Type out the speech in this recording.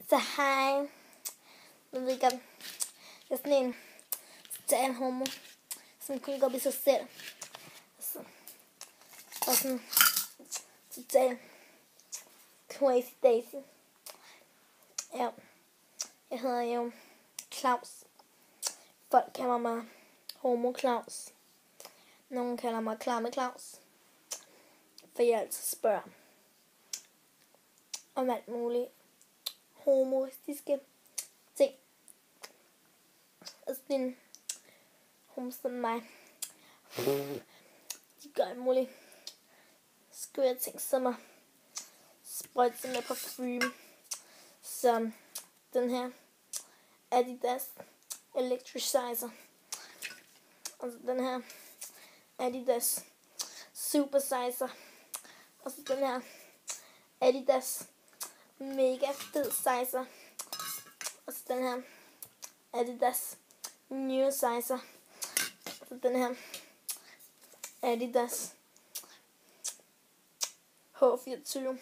Så hej. Jeg ved ikke, om jeg er sådan en total homo, som kun går op i sig selv. Og sådan total crazy daisy. Ja. Jeg hedder jo Claus. Folk kalder mig Homo Claus. Nogen kalder mig Klamme Claus. For jeg altid spørger om alt muligt humoristiske ting. Og sådan en homo som mig. De gør alt muligt skøre ting som at sprøjte sig med parfume. Som den her Adidas Electricizer. Og så den her Adidas Supersizer. Og så den her Adidas Mega Fed Sizer. Og så den her Adidas New Sizer. Og så den her Adidas H24.